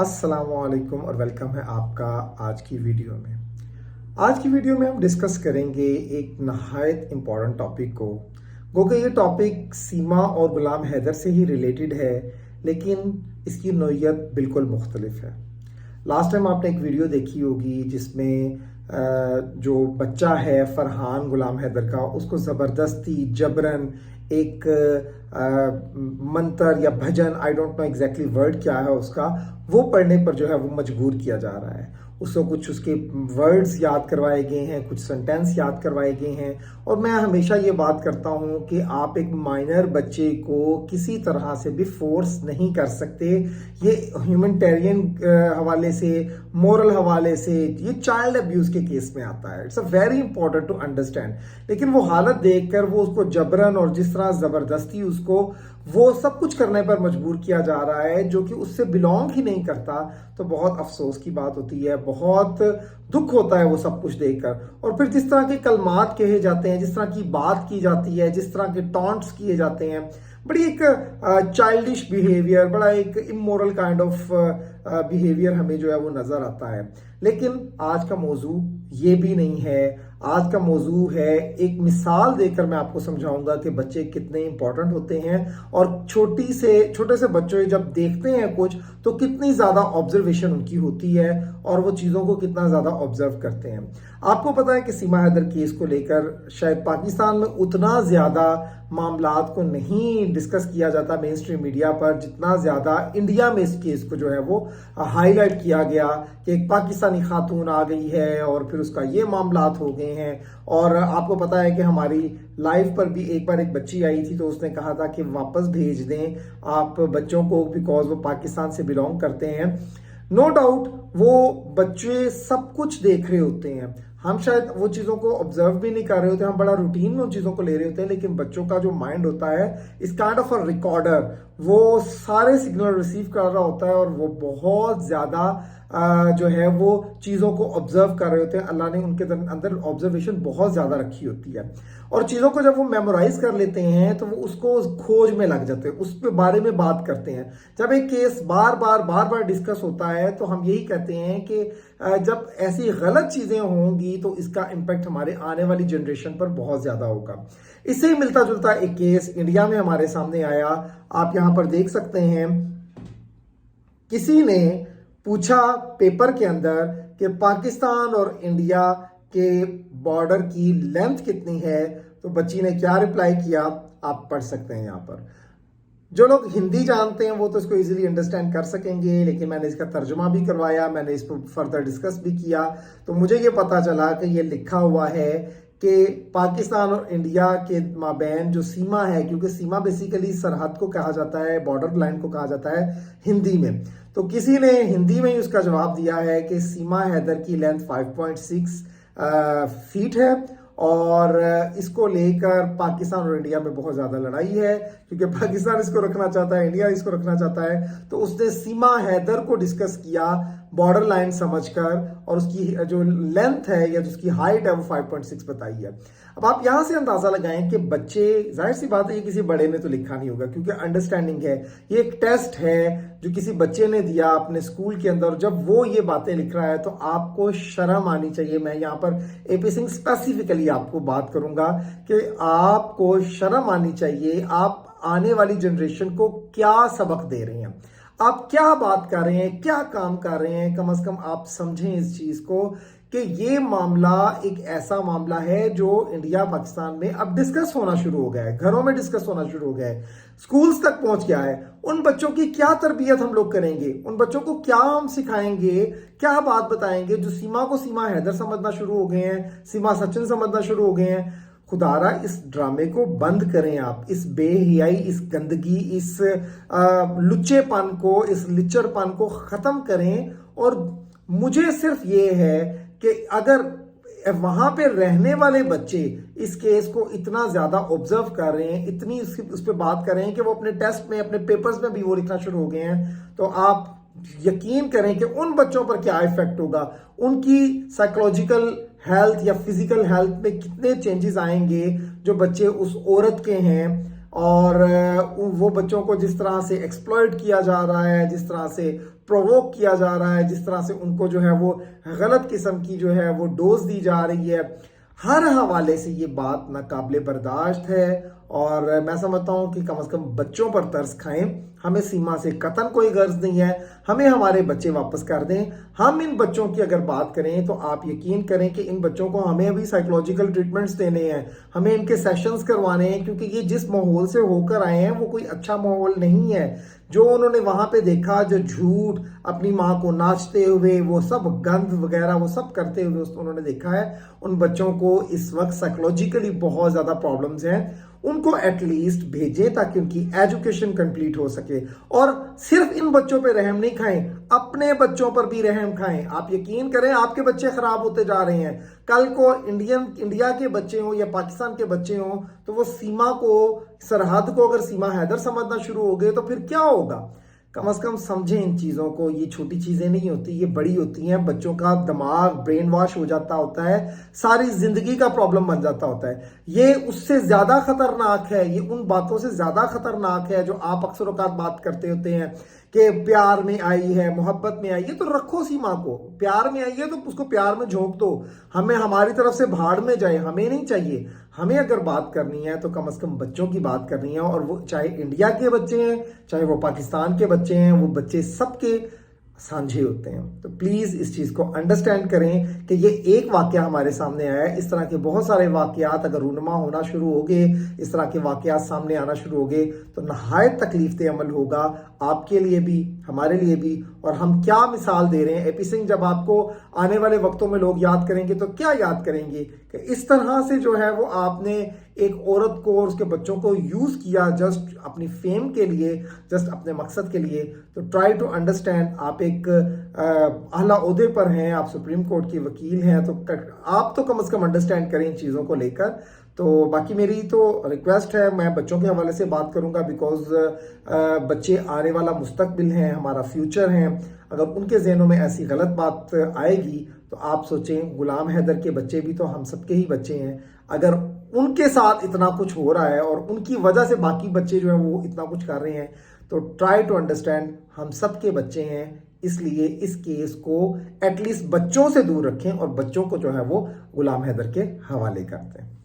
अस्सलाम वालेकुम और वेलकम है आपका आज की वीडियो में। आज की वीडियो में हम डिस्कस करेंगे एक नहायत इम्पॉर्टेंट टॉपिक को। गो कि ये टॉपिक सीमा और गुलाम हैदर से ही रिलेटेड है, लेकिन इसकी नोयत बिल्कुल मुख्तलिफ है। लास्ट टाइम आपने एक वीडियो देखी होगी जिसमें जो बच्चा है फरहान गुलाम हैदर का, उसको ज़बरदस्ती जबरन एक मंत्र या भजन, I don't know exactly word क्या है उसका, वो पढ़ने पर जो है वो मजबूर किया जा रहा है। उसको कुछ उसके वर्ड्स याद करवाए गए हैं, कुछ सेंटेंस याद करवाए गए हैं। और मैं हमेशा ये बात करता हूँ कि आप एक माइनर बच्चे को किसी तरह से भी फोर्स नहीं कर सकते। ये ह्यूमैनिटेरियन हवाले से, मोरल हवाले से, ये चाइल्ड अब्यूज़ के केस में आता है। It's a very important to understand. लेकिन वो हालत देखकर वो उसको जबरन और जिस तरह ज़बरदस्ती उसको वो सब कुछ करने पर मजबूर किया जा रहा है जो कि उससे बिलोंग ही नहीं करता, तो बहुत अफसोस की बात होती है, बहुत दुख होता है वो सब कुछ देखकर। और फिर जिस तरह के कलमात कहे जाते हैं, जिस तरह की बात की जाती है, जिस तरह के टॉन्ट्स किए जाते हैं, बड़ी एक चाइल्डिश बिहेवियर, बड़ा एक इमोरल काइंड ऑफ बिहेवियर हमें जो है वो नज़र आता है। लेकिन आज का मौजू ये भी नहीं है। आज का मौजू है, एक मिसाल देकर मैं आपको समझाऊंगा कि बच्चे कितने इंपॉर्टेंट होते हैं और छोटे से बच्चे जब देखते हैं कुछ तो कितनी ज़्यादा ऑब्जर्वेशन उनकी होती है और वो चीज़ों को कितना ज़्यादा ऑब्जर्व करते हैं। आपको पता है कि सीमा हैदर केस को लेकर शायद पाकिस्तान में उतना ज़्यादा मामलात को नहीं डिस्कस किया जाता मेन स्ट्रीम मीडिया पर, जितना ज़्यादा इंडिया में इस केस को जो है वो हाईलाइट किया गया कि एक पाकिस्तानी खातून आ गई है और फिर उसका ये मामलात हो गए हैं। और आपको पता है कि हमारी लाइव पर भी एक बार एक बच्ची आई थी, तो उसने कहा था कि वापस भेज दें आप बच्चों को, बिकॉज वो पाकिस्तान से बिलोंग करते हैं। नो डाउट वो बच्चे सब कुछ देख रहे होते हैं, हम शायद वो चीज़ों को ऑब्जर्व भी नहीं कर रहे होते, हम बड़ा रूटीन में उन चीज़ों को ले रहे होते हैं। लेकिन बच्चों का जो माइंड होता है इस काइंड ऑफ अ रिकॉर्डर, वो सारे सिग्नल रिसीव कर रहा होता है और वो बहुत ज़्यादा जो है वो चीज़ों को ऑब्जर्व कर रहे होते हैं। अल्लाह ने उनके अंदर ऑब्जर्वेशन बहुत ज़्यादा रखी होती है और चीज़ों को जब वो मेमोराइज कर लेते हैं तो वो उसको खोज में लग जाते हैं, उस पे बारे में बात करते हैं। जब एक केस बार बार डिस्कस होता है तो हम यही कहते हैं कि जब ऐसी गलत चीज़ें होंगी तो इसका इम्पैक्ट हमारे आने वाली जनरेशन पर बहुत ज़्यादा होगा। इससे ही मिलता जुलता एक केस इंडिया में हमारे सामने आया। आप यहाँ पर देख सकते हैं, किसी ने पूछा पेपर के अंदर कि पाकिस्तान और इंडिया के बॉर्डर की लेंथ कितनी है, तो बच्ची ने क्या रिप्लाई किया आप पढ़ सकते हैं यहाँ पर। जो लोग हिंदी जानते हैं वो तो इसको इजीली अंडरस्टैंड कर सकेंगे, लेकिन मैंने इसका तर्जुमा भी करवाया, मैंने इस पर फर्दर डिस्कस भी किया, तो मुझे ये पता चला कि ये लिखा हुआ है कि पाकिस्तान और इंडिया के माबैन जो सीमा है, क्योंकि सीमा बेसिकली सरहद को कहा जाता है, बॉर्डर लाइन को कहा जाता है हिंदी में, तो किसी ने हिंदी में ही उसका जवाब दिया है कि सीमा हैदर की लेंथ 5.6 फीट है और इसको लेकर पाकिस्तान और इंडिया में बहुत ज़्यादा लड़ाई है, क्योंकि पाकिस्तान इसको रखना चाहता है, इंडिया इसको रखना चाहता है। तो उसने सीमा हैदर को डिस्कस किया बॉर्डर लाइन समझकर, और उसकी जो लेंथ है या जिसकी हाइट है वो 5.6 बताई है। अब आप यहाँ से अंदाज़ा लगाएं कि बच्चे, जाहिर सी बात है ये किसी बड़े ने तो लिखा नहीं होगा, क्योंकि अंडरस्टैंडिंग है, ये एक टेस्ट है जो किसी बच्चे ने दिया अपने स्कूल के अंदर। जब वो ये बातें लिख रहा है तो आपको शर्म आनी चाहिए। मैं यहाँ पर AP सिंह स्पेसिफिकली आपको बात करूंगा कि आपको शर्म आनी चाहिए। आप आने वाली जनरेशन को क्या सबक दे रहे हैं, आप क्या बात कर रहे हैं, क्या काम कर रहे हैं, कम से कम आप समझें इस चीज को कि ये मामला एक ऐसा मामला है जो इंडिया पाकिस्तान में अब डिस्कस होना शुरू हो गया है, घरों में डिस्कस होना शुरू हो गया है, स्कूल्स तक पहुंच गया है। उन बच्चों की क्या तरबियत हम लोग करेंगे, उन बच्चों को क्या हम सिखाएंगे, क्या बात बताएंगे जो सीमा को सीमा हैदर समझना शुरू हो गए हैं, सीमा सचिन समझना शुरू हो गए हैं। खुदारा इस ड्रामे को बंद करें आप, इस बेहियाई, इस गंदगी, इस लुच्चेपन को, इस लिच्चरपन को ख़त्म करें। और मुझे सिर्फ ये है कि अगर वहाँ पे रहने वाले बच्चे इस केस को इतना ज़्यादा ऑब्जर्व कर रहे हैं, इतनी उस पर बात कर रहे हैं कि वो अपने टेस्ट में, अपने पेपर्स में भी वो लिखना शुरू हो गए हैं, तो आप यकीन करें कि उन बच्चों पर क्या इफेक्ट होगा, उनकी साइकोलॉजिकल हेल्थ या फिजिकल हेल्थ में कितने चेंजेस आएंगे जो बच्चे उस औरत के हैं। और वो बच्चों को जिस तरह से एक्सप्लॉइट किया जा रहा है, जिस तरह से प्रोवोक किया जा रहा है, जिस तरह से उनको जो है वो गलत किस्म की जो है वो डोज दी जा रही है, हर हवाले से ये बात नाकाबिले बर्दाश्त है। और मैं समझता हूँ कि कम से कम बच्चों पर तरस खाएं। हमें सीमा से कतन कोई गर्ज नहीं है, हमें हमारे बच्चे वापस कर दें। हम इन बच्चों की अगर बात करें तो आप यकीन करें कि इन बच्चों को हमें अभी साइकोलॉजिकल ट्रीटमेंट्स देने हैं, हमें इनके सेशंस करवाने हैं, क्योंकि ये जिस माहौल से होकर आए हैं वो कोई अच्छा माहौल नहीं है। जो उन्होंने वहां पे देखा, जो झूठ, अपनी माँ को नाचते हुए, वो सब गंद वगैरह वो सब करते हुए उन्होंने देखा है। उन बच्चों को इस वक्त साइकोलॉजिकली बहुत ज्यादा प्रॉब्लम्स हैं। उनको एटलीस्ट भेजें ताकि उनकी एजुकेशन कंप्लीट हो सके। और सिर्फ इन बच्चों पे रहम नहीं खाएं, अपने बच्चों पर भी रहम खाएं। आप यकीन करें आपके बच्चे खराब होते जा रहे हैं। कल को इंडिया के बच्चे हों या पाकिस्तान के बच्चे हों तो वो सीमा को, सरहद को अगर सीमा हैदर समझना शुरू हो गए तो फिर क्या होगा। कम से कम समझें इन चीज़ों को। ये छोटी चीज़ें नहीं होती, ये बड़ी होती हैं। बच्चों का दिमाग ब्रेन वॉश हो जाता होता है, सारी जिंदगी का प्रॉब्लम बन जाता होता है। ये उससे ज़्यादा खतरनाक है, ये उन बातों से ज़्यादा खतरनाक है जो आप अक्सर औकात बात करते होते हैं कि प्यार में आई है, मोहब्बत में आई है। तो रखो सीमा को, प्यार में आई है तो उसको प्यार में झोंक दो। हमें हमारी तरफ से भाड़ में जाए, हमें नहीं चाहिए। हमें अगर बात करनी है तो कम से कम बच्चों की बात करनी है। और वो चाहे इंडिया के बच्चे हैं, चाहे वो पाकिस्तान के बच्चे हैं, वो बच्चे सबके साझे होते हैं। तो प्लीज़ इस चीज़ को अंडरस्टैंड करें कि ये एक वाकया हमारे सामने आया है। इस तरह के बहुत सारे वाकयात अगर रूनमा होना शुरू हो गए, इस तरह के वाकयात सामने आना शुरू हो गए तो नहायत तकलीफ अमल होगा, आपके लिए भी, हमारे लिए भी। और हम क्या मिसाल दे रहे हैं। एपी सिंह जब आपको आने वाले वक्तों में लोग याद करेंगे तो क्या याद करेंगे कि इस तरह से जो है वो आपने एक औरत को और उसके बच्चों को यूज़ किया जस्ट अपनी फेम के लिए, जस्ट अपने मकसद के लिए। तो ट्राई टू अंडरस्टैंड। आप एक आला ओहदे पर हैं, आप सुप्रीम कोर्ट के वकील हैं, तो आप तो कम से कम अंडरस्टैंड करें इन चीज़ों को लेकर। तो बाकी मेरी तो रिक्वेस्ट है, मैं बच्चों के हवाले से बात करूंगा बिकॉज बच्चे आने वाला मुस्तकबिल हैं, हमारा फ्यूचर हैं। अगर उनके जहनों में ऐसी गलत बात आएगी तो आप सोचें, गुलाम हैदर के बच्चे भी तो हम सबके ही बच्चे हैं। अगर उनके साथ इतना कुछ हो रहा है और उनकी वजह से बाकी बच्चे जो हैं वो इतना कुछ कर रहे हैं, तो ट्राई टू अंडरस्टैंड, हम सबके बच्चे हैं। इसलिए इस केस को एटलीस्ट बच्चों से दूर रखें और बच्चों को जो है वो गुलाम हैदर के हवाले करते हैं।